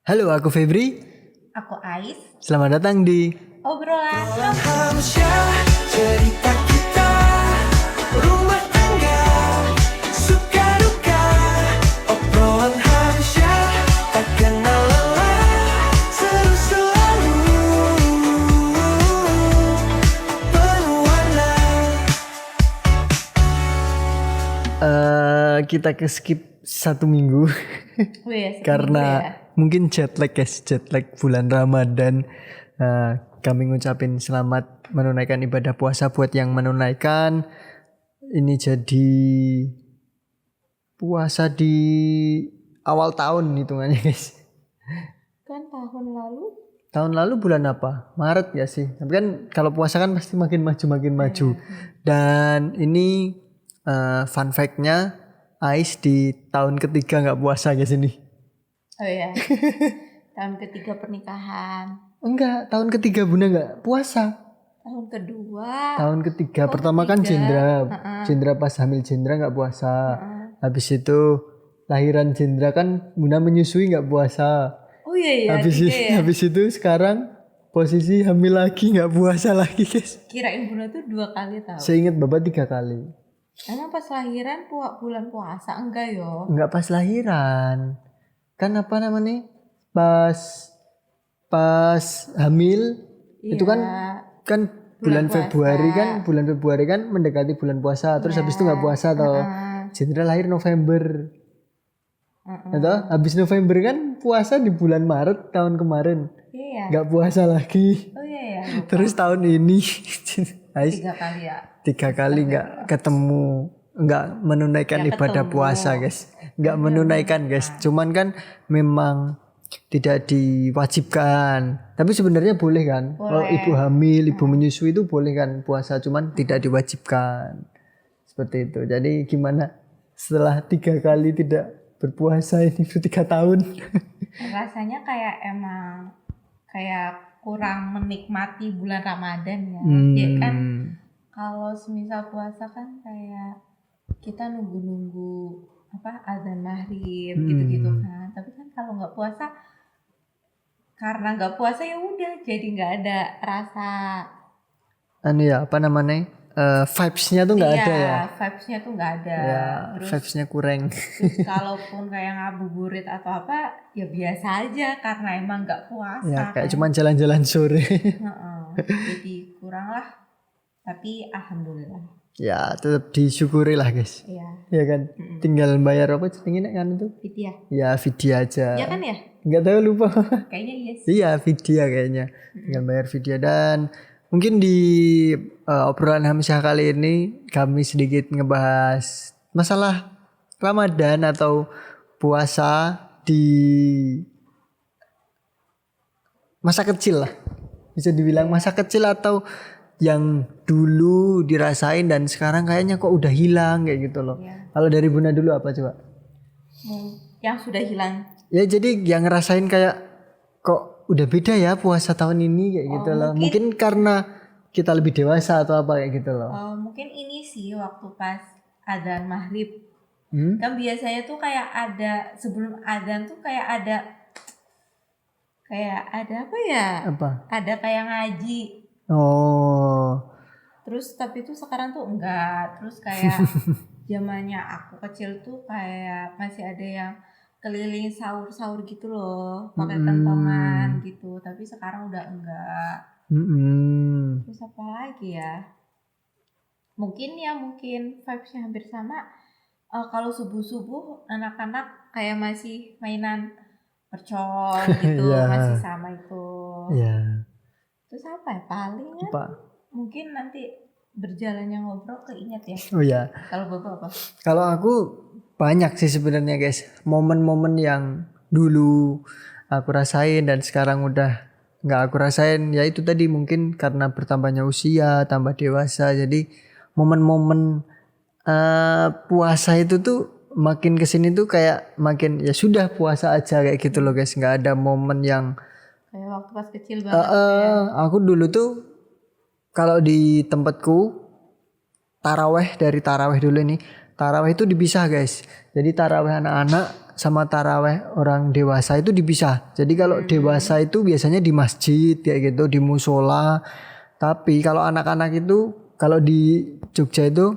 Halo, aku Febri. Aku Ais. Selamat datang di Obrolan Hamsyah, cerita kita, rumah tangga, suka duka. Obrolan Hamsyah, tak kenal lelah, seru selalu, berwarna. kita ke skip 1 minggu karena mungkin jet lag guys, jet lag bulan Ramadan. Kami ngucapin selamat menunaikan ibadah puasa buat yang menunaikan. Ini jadi puasa di awal tahun hitungannya guys. kan tahun lalu. Tahun lalu bulan apa? Maret ya sih. Tapi kan kalau puasa kan pasti makin maju. Dan ini fun fact-nya, Ais di tahun ketiga nggak puasa guys ini. Oh ya. Tahun ketiga pernikahan. Enggak, tahun ketiga Bunda nggak puasa. Tahun kedua. Tahun ketiga pertama kan ketiga. Jendra pas hamil Jendra nggak puasa. Habis itu lahiran Jendra kan Bunda menyusui nggak puasa. Oh iya Habis itu sekarang posisi hamil lagi nggak puasa lagi guys. Kirain Bunda tuh 2 kali tahu. Seingat Bapak 3 kali. Emang pas lahiran bulan puasa enggak yo? Enggak pas lahiran. Kan apa namanya? Pas hamil itu kan bulan Februari kan mendekati bulan puasa. Terus habis itu enggak puasa toh. Jendra lahir November. Atau habis November kan puasa di bulan Maret tahun kemarin. Iya. Enggak puasa lagi. Oh iya ya. Terus tahun ini 3 kali ya. 3 kali nggak ketemu, nggak menunaikan ibadah puasa guys, nggak menunaikan guys. Cuman kan memang tidak diwajibkan. Tapi sebenarnya boleh kan? Kalau ibu hamil, ibu menyusui itu boleh kan puasa, cuman tidak diwajibkan. Seperti itu. Jadi gimana setelah 3 kali tidak berpuasa ini 3 tahun? Rasanya emang kayak kurang menikmati bulan Ramadan ya. Ya kan. Kalau semisal puasa kan kayak kita nunggu azan maghrib gitu-gitu kan. Tapi kan kalau nggak puasa, karena nggak puasa ya udah jadi nggak ada rasa. Vibes-nya tuh nggak ada ya. Vibes-nya tuh nggak ada. Ya, terus vibes-nya kurang. Terus kalaupun kayak ngabuburit atau apa, ya biasa aja karena emang nggak puasa. Ya kayak cuman jalan-jalan sore. Jadi kurang lah. Tapi alhamdulillah. Ya tetap disyukuri lah guys. Iya. Ya kan. Tinggal bayar apa jenenge kan itu? Vidya. Ya vidya aja. Iya kan ya? Enggak tahu, lupa. Kayaknya yes. Iya vidya kayaknya. Tinggal bayar vidya. Dan mungkin di obrolan Hamsyah kali ini kami sedikit ngebahas masalah Ramadan atau puasa di masa kecil lah. Bisa dibilang masa kecil atau yang dulu dirasain dan sekarang kayaknya kok udah hilang kayak gitu loh. Iya. Kalau dari Bunda dulu apa coba? Yang sudah hilang. Ya jadi yang ngerasain kayak kok udah beda ya puasa tahun ini kayak gitu loh. Mungkin karena kita lebih dewasa atau apa kayak gitu loh. Mungkin ini sih waktu pas adzan maghrib. Kan biasanya tuh kayak ada sebelum adzan tuh kayak ada apa ya? Apa? Ada kayak ngaji. Oh. Terus tapi tuh sekarang tuh enggak. Terus kayak zamannya aku kecil tuh kayak masih ada yang keliling sahur-sahur gitu loh, pakai kentongan gitu. Tapi sekarang udah enggak. Terus apa lagi ya? Mungkin vibes-nya hampir sama. Kalau subuh-subuh anak-anak kayak masih mainan percol gitu, masih sama itu. Iya. Terus apa ya paling kan? Mungkin nanti berjalannya ngobrol keinget ya. Oh ya. Kalau Bapak apa? Kalau aku banyak sih sebenarnya guys, momen-momen yang dulu aku rasain dan sekarang udah nggak aku rasain. Ya itu tadi mungkin karena bertambahnya usia, tambah dewasa. Jadi momen-momen puasa itu tuh makin kesini tuh kayak makin ya sudah puasa aja kayak gitu loh guys. Nggak ada momen yang kayak waktu pas kecil banget ya. Aku dulu tuh kalau di tempatku taraweh dulu ini, taraweh itu dipisah guys. Jadi taraweh anak-anak sama taraweh orang dewasa itu dipisah. Jadi kalau dewasa itu biasanya di masjid kayak gitu, di musola. Tapi kalau anak-anak itu kalau di Jogja itu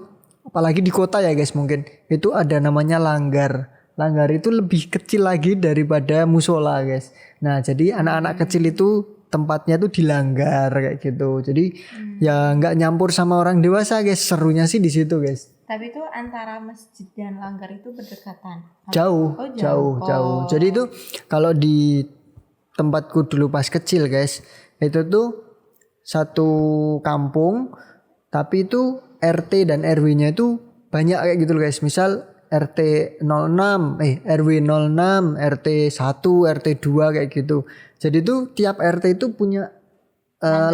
apalagi di kota ya guys mungkin itu ada namanya langgar. Langgar itu lebih kecil lagi daripada musola guys. Nah jadi anak-anak kecil itu tempatnya tuh di langgar kayak gitu. Jadi ya nggak nyampur sama orang dewasa guys. Serunya sih di situ guys. Tapi itu antara masjid dan langgar itu berdekatan. Jauh, Oh, jauh. Jadi itu kalau di tempatku dulu pas kecil guys, itu tuh satu kampung, tapi itu RT dan RW-nya itu banyak kayak gitu loh guys. Misal RT 06, RW 06, RT 1, RT 2 kayak gitu. Jadi tuh tiap RT itu punya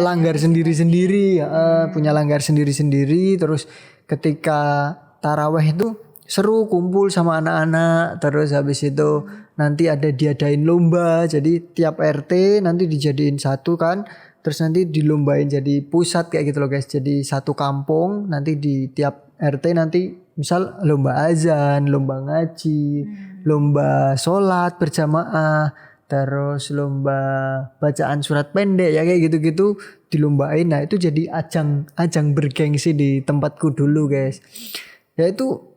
langgar sendiri-sendiri, punya langgar sendiri-sendiri. Terus ketika taraweh itu seru kumpul sama anak-anak. Terus habis itu nanti ada diadain lomba. Jadi tiap RT nanti dijadiin satu kan. Terus nanti dilombain jadi pusat kayak gitu loh guys. Jadi satu kampung nanti di tiap RT nanti misal lomba azan, lomba ngaji, lomba sholat berjamaah, terus lomba bacaan surat pendek ya kayak gitu-gitu dilombain. Nah itu jadi ajang bergengsi di tempatku dulu guys. Ya itu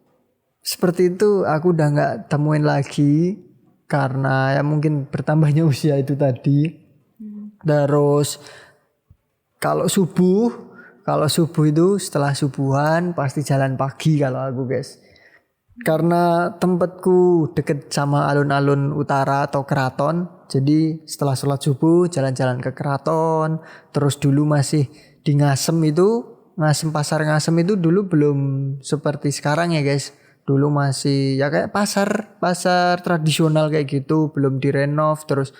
seperti itu aku udah nggak temuin lagi karena ya mungkin bertambahnya usia itu tadi. Terus kalau subuh itu setelah subuhan pasti jalan pagi kalau aku guys. Karena tempatku deket sama alun-alun utara atau keraton. Jadi setelah sholat subuh jalan-jalan ke keraton. Terus dulu masih di Ngasem itu. Pasar Ngasem itu dulu belum seperti sekarang ya guys. Dulu masih ya kayak pasar tradisional kayak gitu. Belum direnov. Terus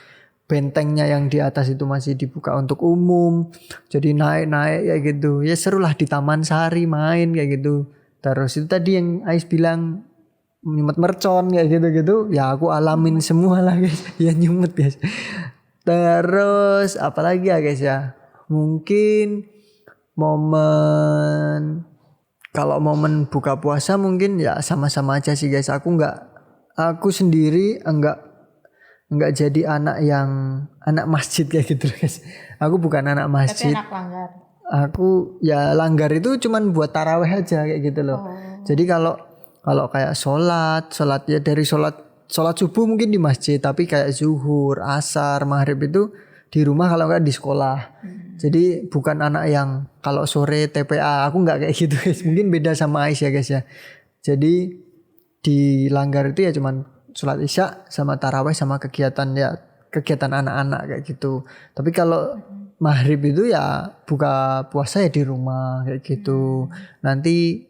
bentengnya yang di atas itu masih dibuka untuk umum. Jadi naik-naik kayak gitu. Ya seru lah di Taman Sari main kayak gitu. Terus itu tadi yang Ais bilang nyumet mercon kayak gitu-gitu. Ya aku alamin semua lah guys. Ya nyumet guys. Terus apalagi ya guys ya. Mungkin kalau momen buka puasa mungkin ya sama-sama aja sih guys. Aku sendiri enggak jadi anak masjid kayak gitu guys. Aku bukan anak masjid. Tapi anak langgar. Aku ya langgar itu cuman buat taraweh aja kayak gitu loh. Jadi kalau kayak sholat ya dari sholat subuh mungkin di masjid, tapi kayak zuhur, asar, maghrib itu di rumah kalau enggak di sekolah. Jadi bukan anak yang kalau sore TPA, aku enggak kayak gitu guys. Mungkin beda sama Ais ya guys ya. Jadi di langgar itu ya cuman sholat isya sama taraweh sama kegiatan anak-anak kayak gitu. Tapi kalau maghrib itu ya buka puasa ya di rumah kayak gitu. Nanti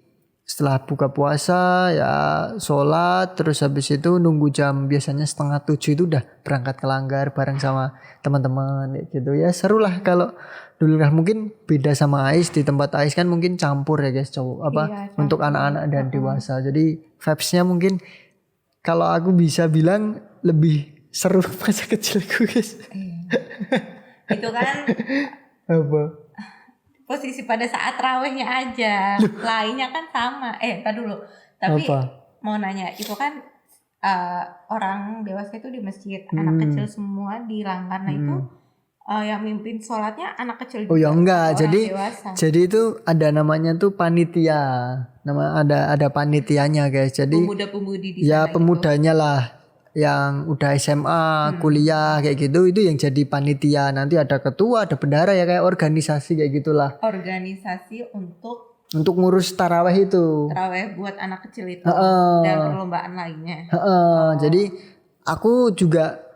setelah buka puasa ya sholat, terus habis itu nunggu jam biasanya 6:30 itu udah berangkat ke langgar bareng sama teman-teman kayak gitu. Ya seru lah kalau dulu kan. Mungkin beda sama Ais, di tempat Ais kan mungkin campur ya guys, Iya, untuk anak-anak dan dewasa. Jadi vibes-nya mungkin kalau aku bisa bilang lebih seru masa kecilku guys. Itu kan Apa? posisi pada saat rawehnya aja. Lainnya kan sama. Tar dulu. Tapi Apa? mau nanya, itu kan orang dewasa itu di masjid, anak kecil semua di langgar. Nah itu yang mimpin sholatnya anak kecil juga. Oh ya enggak. orang Jadi dewasa. jadi itu ada namanya tuh panitia. Ada panitianya guys. Jadi Pemuda-pemudi di ya sana pemudanya lah yang udah SMA, kuliah kayak gitu, itu yang jadi panitia. Nanti ada ketua, ada bendahara ya kayak organisasi kayak gitulah. gitu. Organisasi untuk Ngurus taraweh itu. taraweh buat anak kecil itu dan perlombaan lainnya. Jadi aku juga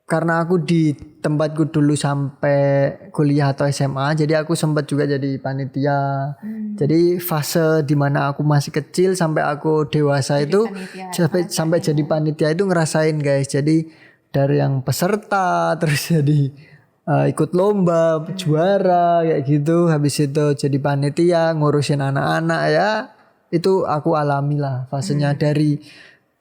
karena aku di tempatku dulu sampai kuliah atau SMA, jadi aku sempat juga jadi panitia. Jadi fase dimana aku masih kecil sampai aku dewasa Jadi itu panitia, sampai jadi panitia itu ngerasain guys. Jadi dari yang peserta terus jadi ikut lomba, juara kayak gitu. Habis itu jadi panitia ngurusin anak-anak ya. Itu aku alami lah fasenya dari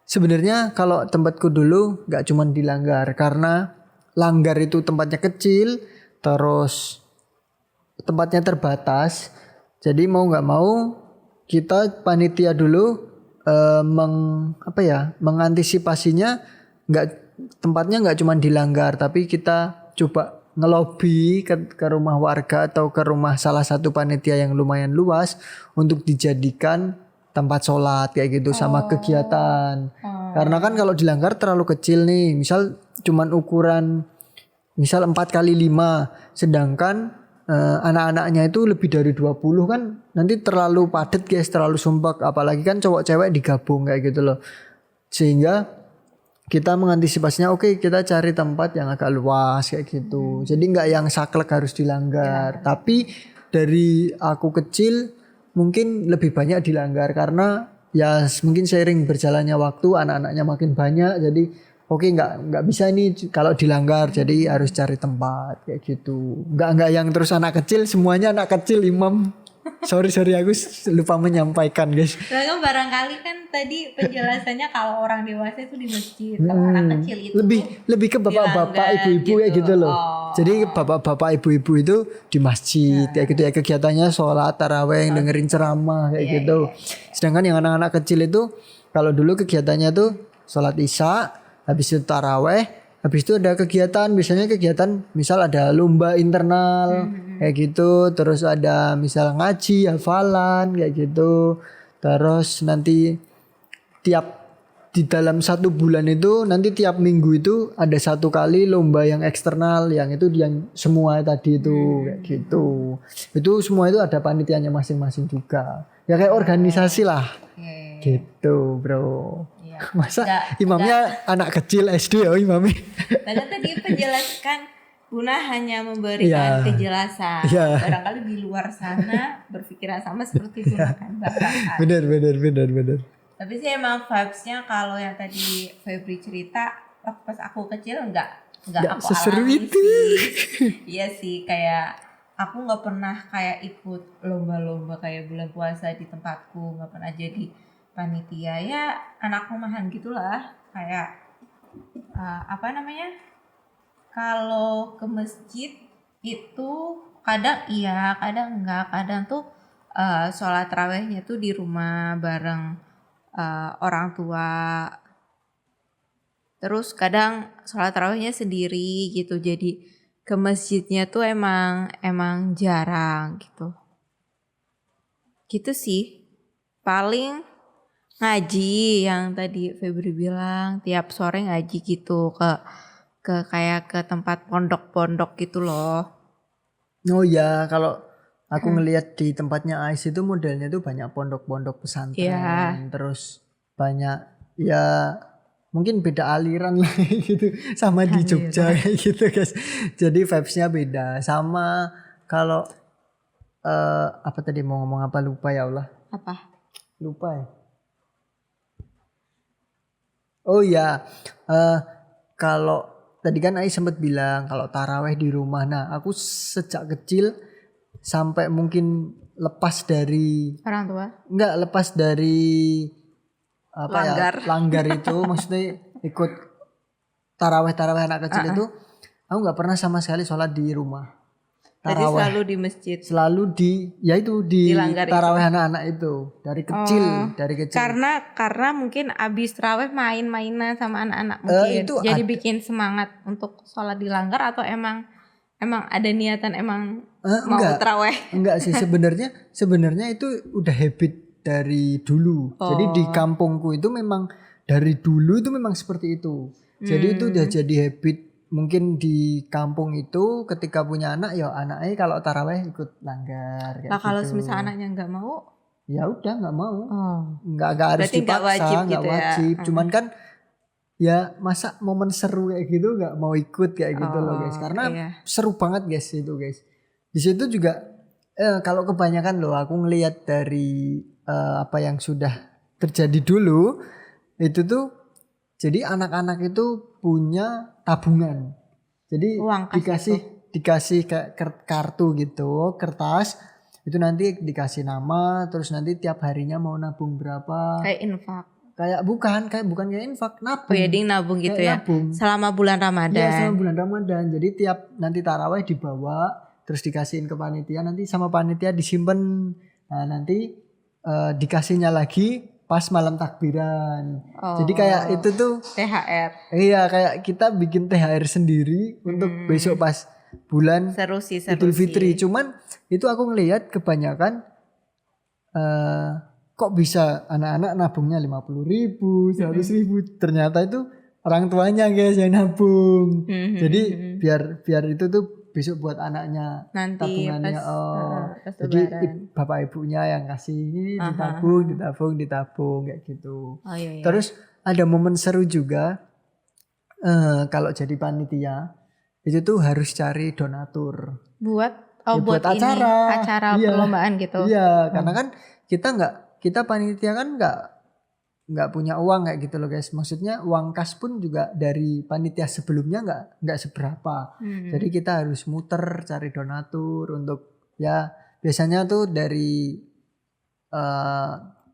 sebenarnya kalau tempatku dulu gak cuma di langgar, karena langgar itu tempatnya kecil, terus tempatnya terbatas. Jadi mau gak mau kita panitia dulu mengantisipasinya nggak tempatnya nggak cuma dilanggar, tapi kita coba ngelobi ke rumah warga atau ke rumah salah satu panitia yang lumayan luas untuk dijadikan tempat sholat kayak gitu sama kegiatan. Karena kan kalau dilanggar terlalu kecil nih, misal cuman ukuran misal 4x5, sedangkan anak-anaknya itu lebih dari 20 kan nanti terlalu padat guys, terlalu sumpek, apalagi kan cowok cewek digabung kayak gitu loh. Sehingga kita mengantisipasinya oke, kita cari tempat yang agak luas kayak gitu. Jadi nggak yang saklek harus dilanggar. Tapi dari aku kecil mungkin lebih banyak dilanggar karena ya mungkin seiring berjalannya waktu anak-anaknya makin banyak, jadi oke nggak bisa ini kalau dilanggar, jadi harus cari tempat kayak gitu. Nggak yang terus anak kecil semuanya anak kecil imam. Sorry aku lupa menyampaikan guys. Lalu barangkali kan tadi penjelasannya kalau orang dewasa itu di masjid, kalau anak kecil itu lebih ke bapak-bapak ibu-ibu kayak gitu loh. Jadi bapak-bapak ibu-ibu itu di masjid kayak gitu ya, kegiatannya sholat taraweh, dengerin ceramah kayak gitu. Sedangkan yang anak-anak kecil itu kalau dulu kegiatannya tuh sholat isya, habis itu taraweh, habis itu ada kegiatan, biasanya kegiatan misal ada lomba internal kayak gitu, terus ada misal ngaji, hafalan kayak gitu. Terus nanti di dalam 1 bulan itu nanti tiap minggu itu ada 1 kali lomba yang eksternal, yang itu yang semua tadi itu kayak gitu. Itu semua itu ada panitianya masing-masing juga. Ya kayak organisasi lah. Gitu, Bro. Masa imamnya anak kecil SD ya imamnya. Karena tadi penjelaskan Buna hanya memberikan kejelasan. Barangkali di luar sana berpikiran sama seperti Buna kan. Benar. Tapi sih emang vibes-nya kalau yang tadi Febri cerita pas aku kecil enggak aku seseru alami itu. sih. Iya sih, kayak aku nggak pernah kayak ikut lomba-lomba kayak bulan puasa di tempatku, nggak pernah jadi panitia, ya anak rumahan gitulah, kayak apa namanya, kalau ke masjid itu kadang iya kadang enggak, kadang tuh sholat tarawihnya tuh di rumah bareng orang tua, terus kadang sholat tarawihnya sendiri gitu, jadi ke masjidnya tuh emang jarang gitu sih. Paling ngaji yang tadi Febri bilang, tiap sore ngaji gitu ke kayak ke tempat pondok-pondok gitu loh. Oh ya, kalau aku ngelihat di tempatnya Ais itu modelnya tuh banyak pondok-pondok pesantren, terus banyak ya mungkin beda aliran lah gitu sama di Jogja kayak gitu guys. Jadi vibes-nya beda. Sama kalau apa tadi mau ngomong apa lupa ya Allah. Apa? Lupa ya. Oh ya, kalau tadi kan Ais sempat bilang kalau taraweh di rumah. Nah, aku sejak kecil sampai mungkin lepas dari Orang tua? Enggak, lepas dari apa Langgar. ya? Langgar itu maksudnya ikut taraweh anak kecil itu aku enggak pernah sama sekali sholat di rumah. Tadi Taraweh selalu di masjid. selalu di Dilanggar taraweh anak-anak itu dari kecil. Karena mungkin abis taraweh main-mainan sama anak-anak mungkin. Itu jadi bikin semangat untuk sholat di langgar, atau emang ada niatan mau taraweh? Enggak sih, sebenarnya itu udah habit dari dulu. Jadi di kampungku itu memang dari dulu itu memang seperti itu. Jadi itu udah jadi habit. Mungkin di kampung itu ketika punya anak ya anaknya kalau taraweh ikut langgar kayak nah, kalau gitu. misalnya anaknya nggak mau, ya udah nggak mau, nggak harus berarti dipaksa, nggak wajib, ya? Cuman kan ya masa momen seru kayak gitu nggak mau ikut kayak gitu loh guys, karena seru banget guys itu guys. Di situ juga kalau kebanyakan loh aku ngelihat dari apa yang sudah terjadi dulu itu tuh, jadi anak-anak itu punya tabungan. Jadi dikasih kayak kartu gitu, kertas. Itu nanti dikasih nama, terus nanti tiap harinya mau nabung berapa. Kayak infak. Bukan kayak infak, nabung. Oh ya, ding nabung gitu ya. Nabung. Selama bulan Ramadan. Iya, selama bulan Ramadan. Jadi tiap nanti taraweh dibawa, terus dikasihin ke panitia, nanti sama panitia disimpan. Nah, nanti dikasihnya lagi pas malam takbiran. Oh. Jadi kayak itu tuh THR. iya kayak kita bikin THR sendiri untuk besok pas bulan Seru sih. Idul Fitri. Cuman itu aku ngelihat kebanyakan kok bisa anak-anak nabungnya 50.000, 100.000. Ternyata itu orang tuanya guys yang nabung. Jadi biar itu tuh besok buat anaknya Nanti tabungannya. pas Jadi lebaran. bapak ibunya yang kasih ini ditabung kayak gitu. Oh iya. Terus ada momen seru juga kalau jadi panitia itu tuh harus cari donatur. Buat Ya, buat ini acara Iya. perlombaan gitu. Iya, karena kan kita panitia kan nggak punya uang kayak gitu loh guys. Maksudnya uang kas pun juga dari panitia sebelumnya nggak seberapa. Jadi kita harus muter cari donatur untuk ya biasanya tuh dari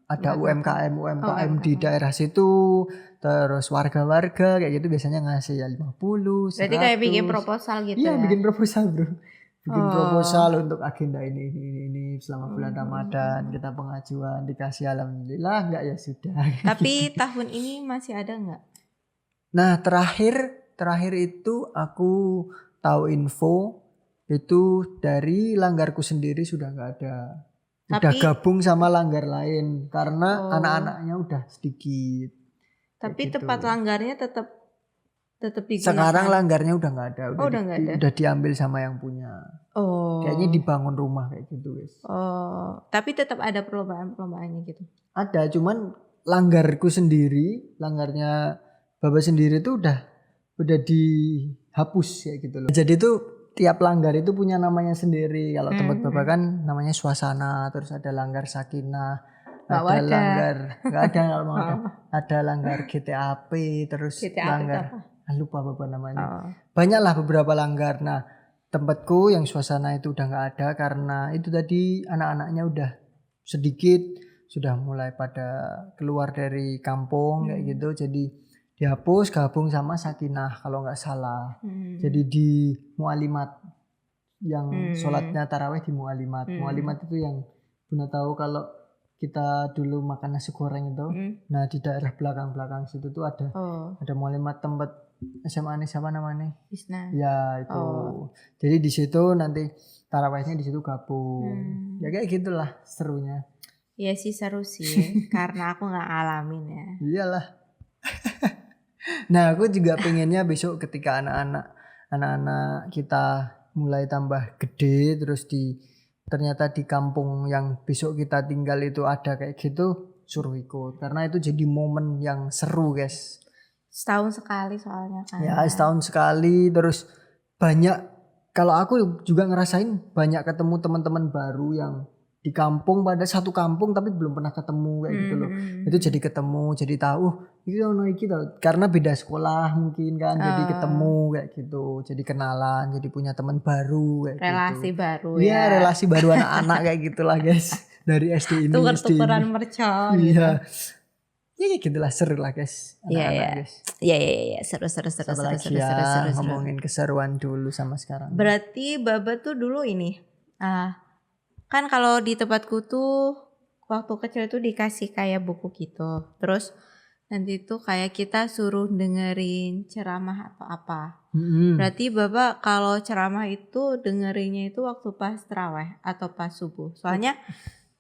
ada UMKM di daerah situ, terus warga-warga kayak gitu biasanya ngasih ya 50, 100. Berarti kayak bikin proposal gitu Iya, ya. bikin proposal bro. Bikin proposal untuk agenda ini selama bulan Ramadan kita pengajuan dikasih alhamdulillah enggak ya sudah. Tapi tahun ini masih ada nggak? Nah terakhir itu aku tahu info itu dari langgarku sendiri sudah nggak ada. Udah gabung sama langgar lain karena anak-anaknya udah sedikit. Tapi gitu. tempat langgarnya tetap digunakan. Sekarang langgarnya udah nggak ada. udah nggak ada. Udah diambil sama yang punya. Oh. Kayaknya dibangun rumah kayak gitu guys. Oh, tapi tetap ada perlombaan-perlombaannya gitu. Ada, cuman langgarku sendiri, langgarnya Bapak sendiri tuh udah dihapus ya gitu loh. Jadi tuh tiap langgar itu punya namanya sendiri. Kalau tempat Bapak kan namanya Suasana, terus ada langgar Sakinah, ada langgar nggak ada kalau mau ada langgar GTAP, terus langgar lupa Bapak namanya. Banyaklah beberapa langgar. Nah, tempatku yang Suasana itu udah nggak ada karena itu tadi anak-anaknya udah sedikit, sudah mulai pada keluar dari kampung kayak gitu. Jadi dihapus gabung sama Sakinah kalau nggak salah. Jadi di Mualimat yang sholatnya taraweh di Mualimat. Mualimat itu yang Bunda tahu kalau kita dulu makan nasi goreng itu. Nah di daerah belakang situ tuh ada Mualimat tempat SMA nih siapa namanya? Isna. Ya itu. Jadi di situ nanti tarawehnya di situ gabung. Ya kayak gitulah serunya. Iya sih seru sih karena aku nggak alamin ya. Iyalah. Nah aku juga pengennya besok ketika anak-anak kita mulai tambah gede terus ternyata di kampung yang besok kita tinggal itu ada kayak gitu suruh ikut karena itu jadi momen yang seru guys. Setahun sekali soalnya kan. Ya setahun sekali terus banyak kalau aku juga ngerasain banyak ketemu teman-teman baru yang di kampung pada satu kampung tapi belum pernah ketemu kayak gitu loh. Itu jadi ketemu jadi tahu ini ono iki karena beda sekolah mungkin kan jadi ketemu kayak gitu. Jadi kenalan, jadi punya teman baru kayak relasi gitu. baru ya. Iya, relasi baru anak-anak kayak gitulah guys. Dari SD ini tuker-tukeran mercon gitu. Iya. Ya gitulah seru lah guys. Iya. Iya seru. Ngomongin keseruan dulu sama sekarang. Berarti Baba tuh dulu ini kan kalau di tempatku tuh waktu kecil tuh dikasih kayak buku gitu. Terus nanti tuh kayak kita suruh dengerin ceramah atau apa. Berarti Baba kalau ceramah itu dengerinnya itu waktu pas tarawih atau pas subuh. Soalnya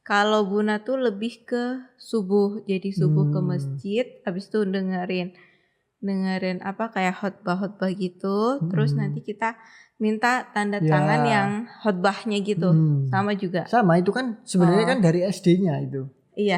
kalau Buna tuh lebih ke subuh. Jadi subuh ke masjid, habis itu dengerin apa kayak khotbah gitu. Terus nanti kita minta tanda tangan yang khotbahnya gitu. Sama juga. Sama itu kan sebenarnya kan dari SD-nya itu. Iya,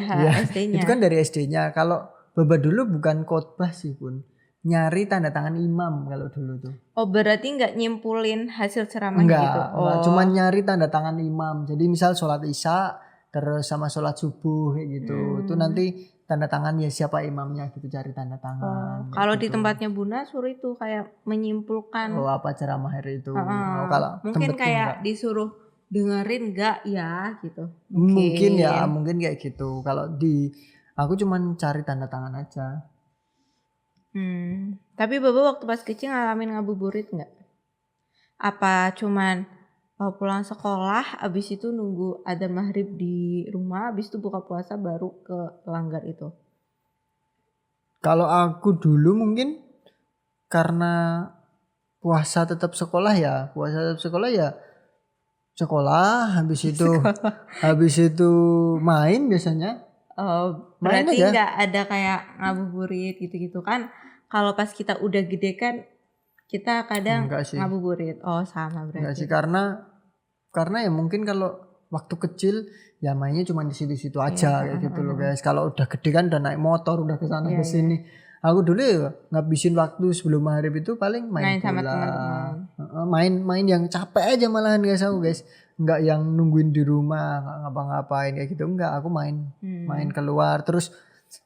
SD-nya. Itu kan dari SD-nya. Kalau Baba dulu bukan khotbah sih pun. Nyari tanda tangan imam kalau dulu tuh. Oh berarti nggak nyimpulin hasil ceramah enggak, gitu? Enggak, cuman nyari tanda tangan imam. Jadi misal sholat isya terus sama sholat subuh kayak gitu. Itu nanti tanda tangan ya siapa imamnya gitu cari tanda tangan. Kalau gitu. di tempatnya Bunda suruh itu kayak menyimpulkan. Oh apa ceramah hari itu? Kalau mungkin kayak enggak. Disuruh dengerin enggak ya gitu. Mungkin kayak gitu. Kalau di aku cuman cari tanda tangan aja. Tapi Baba waktu pas kecil ngalamin ngabuburit enggak? Apa cuman Kalau pulang sekolah, abis itu nunggu adzan maghrib di rumah, abis itu buka puasa baru ke Langgar itu. Kalau aku dulu mungkin karena puasa tetap sekolah ya sekolah habis itu main biasanya. Oh, Main berarti aja. nggak ada kayak ngabuburit gitu-gitu kan? Kalau pas kita udah gede kan, kita kadang Enggak sih. ngabuburit. Oh, sama Enggak sih berarti. karena ya mungkin kalau waktu kecil ya mainnya cuma di situ-situ aja Iya, kayak gitu loh guys. Kalau udah gede kan udah naik motor, udah ke sana ke sini. Aku dulu ya ngabisin waktu sebelum maghrib itu paling main Main sama bola. teman-teman. Main yang capek aja malahan guys aku guys. Enggak yang nungguin di rumah, enggak ngapa-ngapain kayak gitu. Enggak, aku main keluar. Terus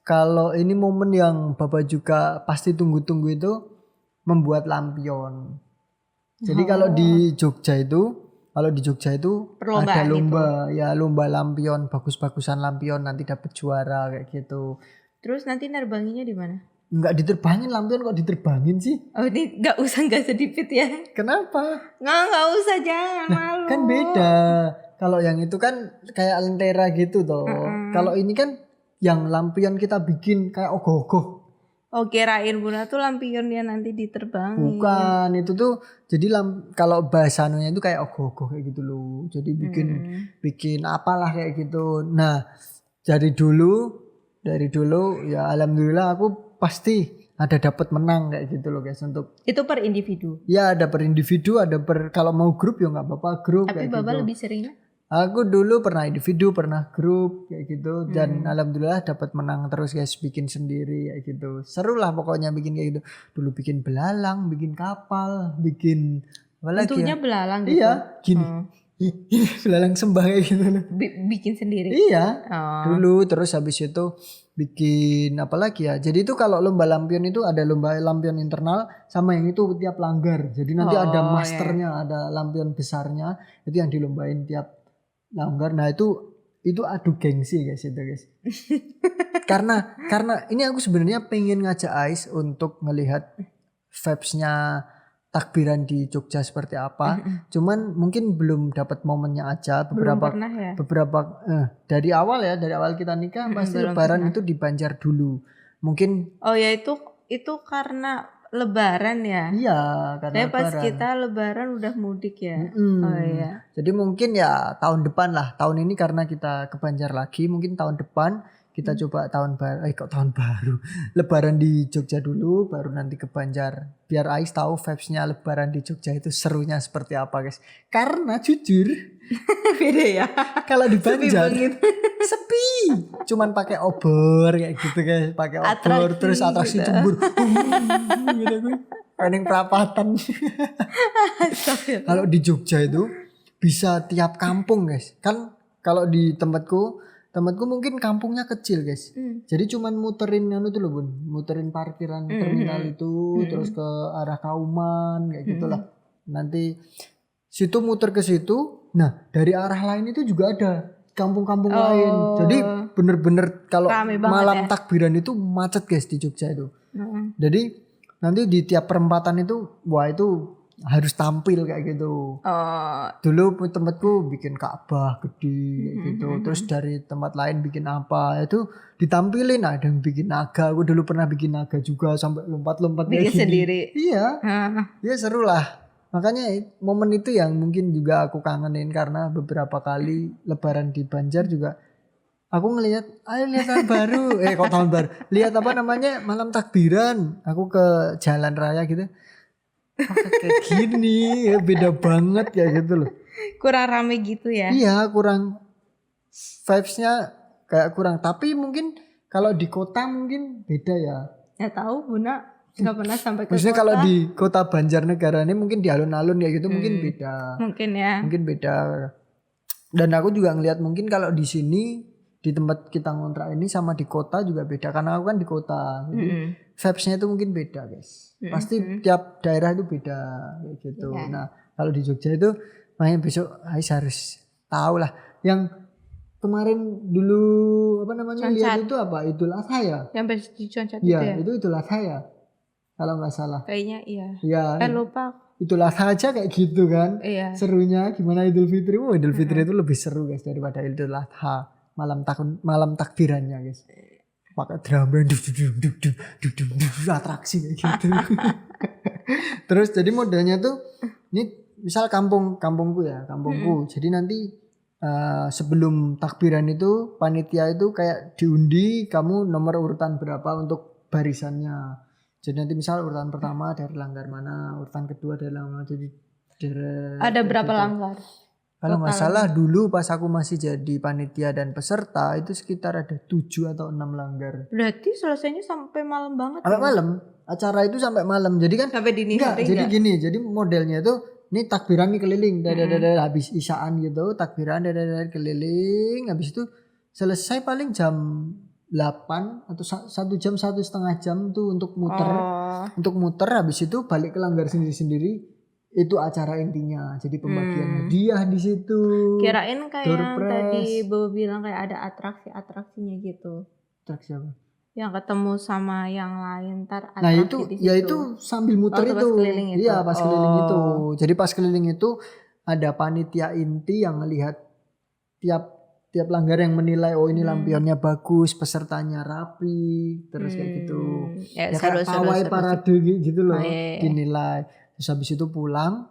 kalau ini momen yang Bapak juga pasti tunggu-tunggu itu membuat lampion. Jadi kalau di Jogja itu Perlombaan ada lomba lampion, bagus-bagusan lampion nanti dapat juara kayak gitu. Terus nanti nerbanginya di mana? Enggak diterbangin lampion, kok diterbangin sih? Oh, ini nggak sedikit ya? Kenapa? Nggak usah, jangan malu. Kan beda. Kalau yang itu kan kayak lentera gitu toh. Kalau ini kan yang lampion kita bikin kayak ogoh-ogoh. Oh, kirain Buna tuh lampionnya nanti diterbangin. Bukan, itu tuh jadi kalau bahasanya itu kayak ogoh-ogoh kayak gitu loh. Jadi bikin apalah kayak gitu. Nah, dari dulu ya alhamdulillah aku pasti ada dapat menang kayak gitu loh guys untuk. Itu per individu. Ya ada per individu, ada kalau mau grup ya nggak apa-apa grup. Tapi kayak Baba gitu. lebih seringnya? Aku dulu pernah individu, pernah grup kayak gitu dan alhamdulillah dapat menang terus guys, bikin sendiri kayak gitu. Seru lah pokoknya bikin kayak gitu. Dulu bikin belalang, bikin kapal, bikin apa lagi Bentuknya ya? belalang gitu. Iya, gini. Ini belalang sembah kayak gitu loh. Bikin sendiri. Iya. Oh. Dulu terus habis itu bikin apa lagi ya? Jadi itu kalau lomba lampion itu ada lomba lampion internal sama yang itu tiap langgar. Jadi nanti ada masternya, ada lampion besarnya itu yang dilombain tiap langgar. Nah itu adu gengsi guys itu guys. karena ini aku sebenarnya pengen ngajak Ais untuk ngelihat vibes-nya takbiran di Jogja seperti apa. Cuman mungkin belum dapat momennya aja. Beberapa Belum pernah ya? dari awal kita nikah pasti belum lebaran pernah. itu di Banjar dulu. Mungkin Oh ya, itu karena lebaran ya? iya karena Saya pas lebaran. kita lebaran udah mudik ya. Oh iya. Jadi mungkin ya tahun depan lah. Tahun ini karena kita ke Banjar lagi, mungkin tahun depan kita coba tahun baru. Lebaran di Jogja dulu, baru nanti ke Banjar. Biar Ais tahu vibes-nya lebaran di Jogja itu serunya seperti apa guys. Karena jujur, Beda ya. kalau di Banjar banget. sepi. Cuman pakai obor kayak gitu guys, pakai obor Atraksi terus atraksi gitu. cembur. Gitu gue. Pening perapatan. Kalau di Jogja itu bisa tiap kampung guys. Kan kalau di tempatku mungkin kampungnya kecil guys. Jadi cuman muterin tuh loh Bun, muterin parkiran terminal itu terus ke arah Kauman kayak gitulah. Nanti situ muter ke situ. Nah, dari arah lain itu juga ada kampung-kampung lain. Jadi bener-bener kalau Rame banget malam ya. takbiran itu macet guys di Jogja itu. Jadi nanti di tiap perempatan itu wah itu harus tampil kayak gitu. Oh, Dulu tempatku bikin Ka'bah gede kayak gitu. Terus dari tempat lain bikin apa itu ditampilin. Ada yang bikin naga. Aku dulu pernah bikin naga juga sampai lompat-lompat kayak bikin gini. sendiri. Iya, Hah. ya seru lah. Makanya momen itu yang mungkin juga aku kangenin karena beberapa kali lebaran di Banjar juga aku ngelihat, ayo lihat tahun baru. Kok tahun baru? Lihat apa namanya? Malam takbiran. Aku ke jalan raya gitu. Oh, kayak gini ya beda banget ya gitu loh. Kurang rame gitu ya. Iya kurang vibes-nya kayak kurang. Tapi mungkin kalau di kota mungkin beda ya. Ya tahu Buna nggak pernah sampai ke Maksudnya kota. kalau di kota Banjarnegara ini mungkin di alun-alun ya gitu mungkin beda. Mungkin ya. Mungkin beda. Dan aku juga ngelihat mungkin kalau di sini di tempat kita ngontrak ini sama di kota juga beda karena aku kan di kota. Jadi vibes-nya itu mungkin beda guys. Pasti tiap daerah itu beda kayak gitu. Iya. Nah kalau di Jogja itu makanya besok Ais harus tahu lah. Yang kemarin dulu apa namanya lihat itu apa? Idul Adha ya? Yang di Concat itu Iya ya. itu Idul Adha ya. Kalau nggak salah. Kayaknya iya. Iya. Lupa. Idul Adha aja kayak gitu kan. Iya. Serunya gimana Idul Fitri? Oh, Idul Fitri itu lebih seru guys daripada Idul Adha. Malam takbirannya guys. Pakai drum band atraksi kayak gitu. Terus jadi modelnya tuh ini misal kampungku. Jadi nanti sebelum takbiran itu panitia itu kayak diundi kamu nomor urutan berapa untuk barisannya. Jadi nanti misal urutan pertama dari langgar mana, urutan kedua dari langgar mana. Jadi Ada berapa gitu. langgar? Kalau nggak salah dulu pas aku masih jadi panitia dan peserta itu sekitar ada 7 atau 6 langgar. Berarti selesainya sampai malam banget. Sampai ya? malam. Acara itu sampai malam. Jadi kan Sampai dini enggak, hari jadi enggak? gini, jadi modelnya tuh ini takbiran nih keliling, habis isaan gitu, takbiran keliling, habis itu selesai paling jam 8 atau 1,5 jam tuh untuk muter. Oh. Untuk muter habis itu balik ke langgar sendiri-sendiri. Itu acara intinya. Jadi pembagian hadiah di situ. Kirain kayak Door yang prize. tadi Bobo bilang kayak ada atraksi-atraksinya gitu. Atraksi apa? Yang ketemu sama yang lain ntar Nah atraksi itu di ya situ. itu sambil muter Waktu itu. pas keliling itu. Iya pas keliling Oh. itu. Jadi pas keliling itu ada panitia inti yang melihat tiap langgar yang menilai oh ini lampionnya bagus, pesertanya rapi, terus kayak gitu. Ya, Ya seru, kayak seru, pawai seru. parade gitu loh, Oh, iya. dinilai. Terus habis itu pulang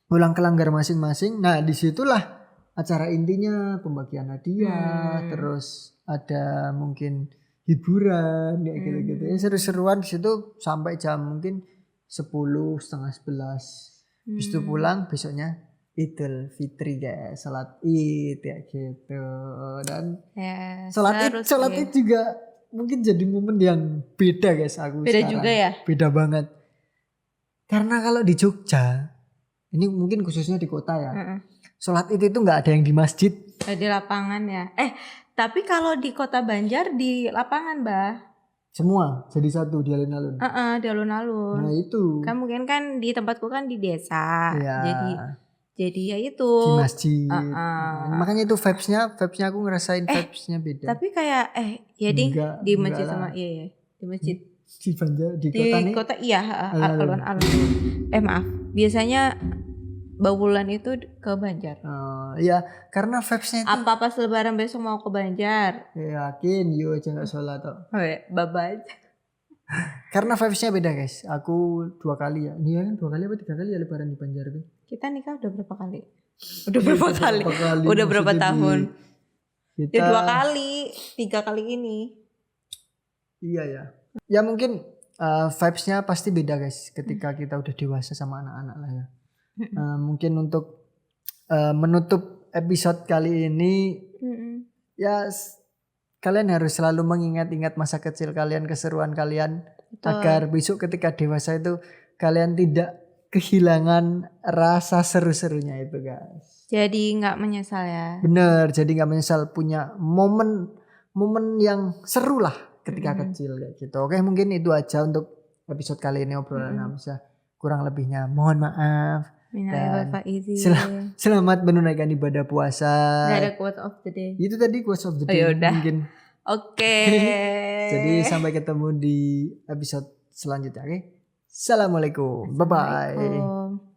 ke langgar masing-masing. Nah disitulah acara intinya pembagian hadiah, terus ada mungkin hiburan kayak gitu-gitu. Ya seru-seruan di situ sampai jam mungkin 10 setengah 11. Habis itu pulang besoknya Idul Fitri guys, salat Id ya gitu. Dan Ya, salat seru Id sih. juga mungkin jadi momen yang beda guys aku Beda sekarang. juga ya? Beda banget. Karena kalau di Jogja, ini mungkin khususnya di kota ya. Salat Id itu nggak ada yang di masjid. Di lapangan ya. Tapi kalau di Kota Banjar di lapangan, Bah. Semua jadi satu di alun-alun. Di alun-alun. Nah itu. Kan mungkin kan di tempatku kan di desa. Iya. Jadi ya itu. Di masjid. Nah, makanya itu vibesnya aku ngerasain vibesnya beda. Tapi kayak Enggak, di masjid enggak sama lah. iya di masjid. Di Banjar, di Di kota nih. kota iya, Alun-alun. alun-alun. Maaf. Biasanya Bawulan itu ke Banjar. Iya, karena vibesnya itu. Apa pas lebaran besok mau ke Banjar? Yakin, yuk aja nggak sholat toh. Oh ya, bye-bye. Karena vibesnya beda guys. Aku 2 kali ya. Dia kan 2 kali apa 3 kali ya lebaran di Banjar tuh. Kita nikah udah berapa kali? Udah berapa kali? kali Udah berapa maksudnya tahun? Kita, Ya 2 kali, 3 kali ini. Iya ya. Ya mungkin vibesnya pasti beda guys. Ketika kita udah dewasa sama anak-anak lah ya. Mungkin untuk menutup episode kali ini. Ya kalian harus selalu mengingat-ingat masa kecil kalian, keseruan kalian. Betul. Agar besok ketika dewasa itu kalian tidak kehilangan rasa seru-serunya itu guys. Jadi nggak menyesal ya. Bener, jadi gak menyesal punya momen yang seru lah ketika kecil kayak gitu. Oke, mungkin itu aja untuk episode kali ini obrolan Hamzah. Kurang lebihnya mohon maaf. Dan selamat menunaikan ibadah puasa. Gak ada quote of the day. Itu tadi quote of the Oh, day yaudah. mungkin. Oke. Jadi sampai ketemu di episode selanjutnya. Oke. Assalamualaikum. Bye bye. Assalamualaikum.